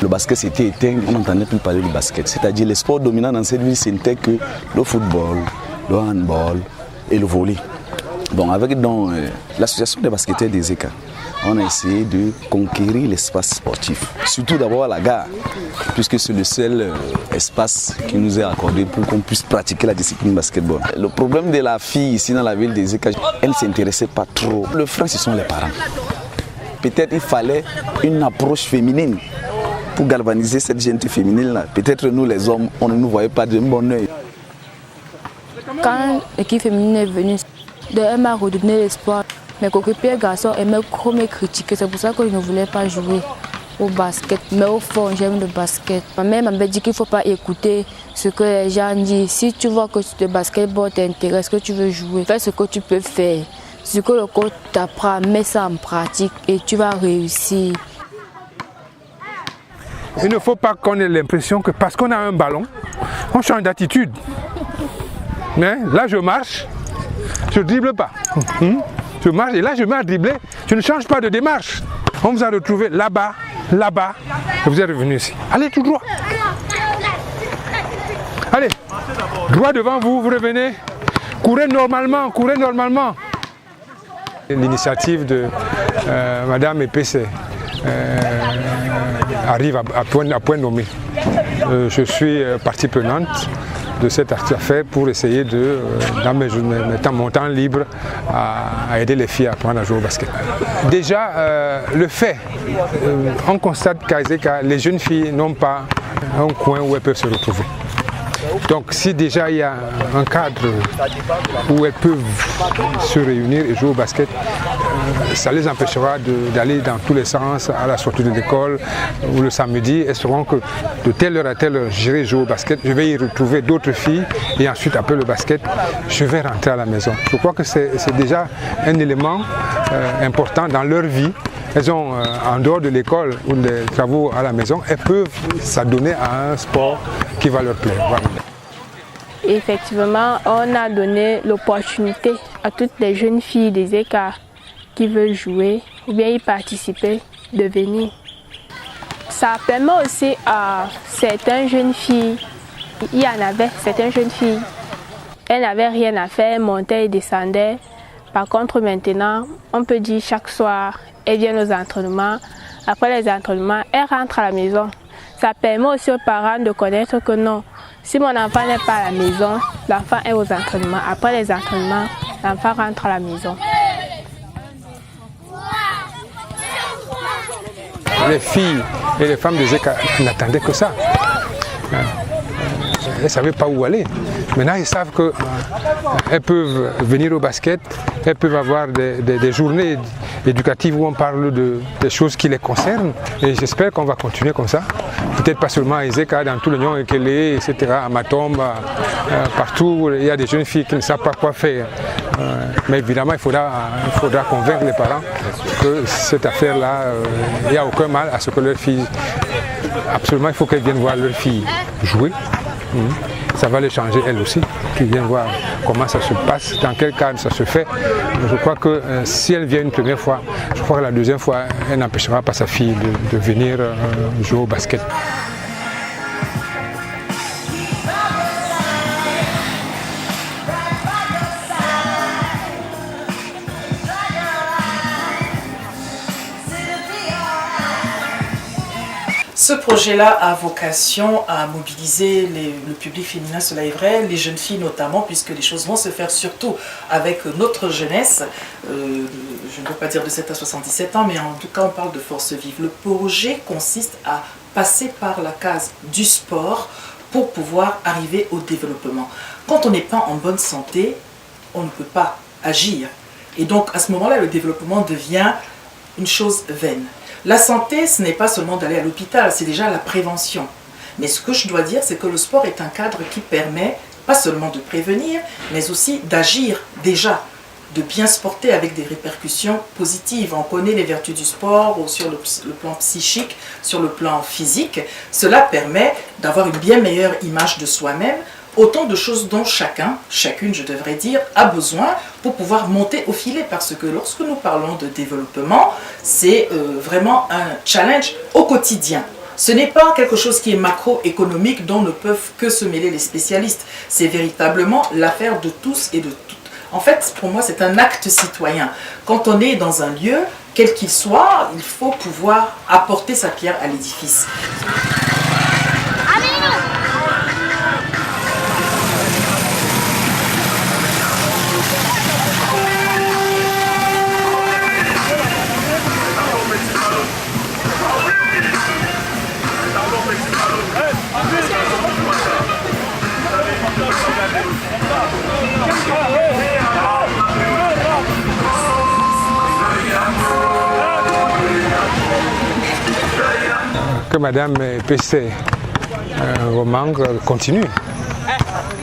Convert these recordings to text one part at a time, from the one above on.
Le basket s'était éteint, on n'entendait plus parler du basket. C'est-à-dire les sports dominants dans cette ville, ce n'était que le football, le handball et le volley. Bon, avec l'association des basketteurs des ECA, on a essayé de conquérir l'espace sportif, surtout d'abord à la gare, puisque c'est le seul espace qui nous est accordé pour qu'on puisse pratiquer la discipline basketball. Le problème de la fille ici dans la ville des ECA, elle ne s'intéressait pas trop. Le frein, ce sont les parents. Peut-être il fallait une approche féminine pour galvaniser cette gente féminine-là. Peut-être nous les hommes, on ne nous voyait pas d'un bon oeil. Quand l'équipe féminine est venue, elle m'a redonné l'espoir. Mes coéquipiers garçons aimaient trop me critiquer, c'est pour ça que je ne voulais pas jouer au basket. Mais au fond, j'aime le basket. Ma mère m'avait dit qu'il ne faut pas écouter ce que les gens disent. Si tu vois que le basketball t'intéresse, que tu veux jouer, fais ce que tu peux faire. Ce que le coach t'apprend, mets ça en pratique et tu vas réussir. Il ne faut pas qu'on ait l'impression que parce qu'on a un ballon, on change d'attitude. Mais là, je marche, je ne dribble pas. Je marche et là, je mets à dribbler. Je ne change pas de démarche. On vous a retrouvé là-bas, là-bas, et vous êtes revenu ici. Allez tout droit. Allez, droit devant vous, vous revenez. Courez normalement, courez normalement. L'initiative de Madame Epese arrive à point nommé. Je suis partie prenante de cette affaire pour essayer de, dans mon temps libre, à aider les filles à apprendre à jouer au basket. Déjà, le fait, on constate qu'à Ezeka, les jeunes filles n'ont pas un coin où elles peuvent se retrouver. Donc si déjà il y a un cadre où elles peuvent se réunir et jouer au basket, ça les empêchera d'aller dans tous les sens à la sortie de l'école ou le samedi. Elles sauront que de telle heure à telle heure, j'irai jouer au basket, je vais y retrouver d'autres filles et ensuite après le basket, je vais rentrer à la maison. Je crois que c'est déjà un élément important dans leur vie. Elles ont, en dehors de l'école ou des travaux à la maison, elles peuvent s'adonner à un sport qui va leur plaire. Voilà. Effectivement, on a donné l'opportunité à toutes les jeunes filles des ECA qui veulent jouer ou bien y participer de venir. Ça permet aussi à certaines jeunes filles, il y en avait certaines jeunes filles, elles n'avaient rien à faire, montaient et descendaient. Par contre maintenant, on peut dire chaque soir, elles viennent aux entraînements. Après les entraînements, elles rentrent à la maison. Ça permet aussi aux parents de connaître que non, si mon enfant n'est pas à la maison, l'enfant est aux entraînements. Après les entraînements, l'enfant rentre à la maison. Les filles et les femmes de Zeka n'attendaient que ça. Elles ne savaient pas où aller. Maintenant, ils savent qu'elles peuvent venir au basket, elles peuvent avoir des journées éducatives où on parle des choses qui les concernent. Et j'espère qu'on va continuer comme ça. Peut-être pas seulement à Ezeka, dans tout le Nyon, Ekele, etc., à Matombe, partout, il y a des jeunes filles qui ne savent pas quoi faire. Mais évidemment, il faudra convaincre les parents que cette affaire-là, il n'y a aucun mal à ce que leurs filles, absolument, il faut qu'elles viennent voir leurs filles jouer. Ça va les changer elles aussi, qu'ils viennent voir comment ça se passe, dans quel cadre ça se fait. Je crois que si elle vient une première fois, je crois que la deuxième fois, elle n'empêchera pas sa fille de venir jouer au basket. Ce projet-là a vocation à mobiliser le public féminin, cela est vrai, les jeunes filles notamment, puisque les choses vont se faire surtout avec notre jeunesse. Je ne veux pas dire de 7 à 77 ans, mais en tout cas on parle de force vive. Le projet consiste à passer par la case du sport pour pouvoir arriver au développement. Quand on n'est pas en bonne santé, on ne peut pas agir. Et donc à ce moment-là, le développement devient une chose vaine. La santé, ce n'est pas seulement d'aller à l'hôpital, c'est déjà la prévention. Mais ce que je dois dire, c'est que le sport est un cadre qui permet pas seulement de prévenir, mais aussi d'agir déjà, de bien se porter avec des répercussions positives. On connaît les vertus du sport sur le plan psychique, sur le plan physique. Cela permet d'avoir une bien meilleure image de soi-même, autant de choses dont chacune je devrais dire, a besoin pour pouvoir monter au filet. Parce que lorsque nous parlons de développement, c'est vraiment un challenge au quotidien. ce n'est pas quelque chose qui est macroéconomique dont ne peuvent que se mêler les spécialistes. C'est véritablement l'affaire de tous et de toutes. En fait, pour moi, c'est un acte citoyen. Quand on est dans un lieu, quel qu'il soit, il faut pouvoir apporter sa pierre à l'édifice. Que Madame PC Romang continue.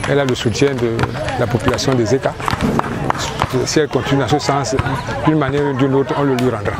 Elle a le soutien de la population des États. Si elle continue dans ce sens, d'une manière ou d'une autre, on le lui rendra.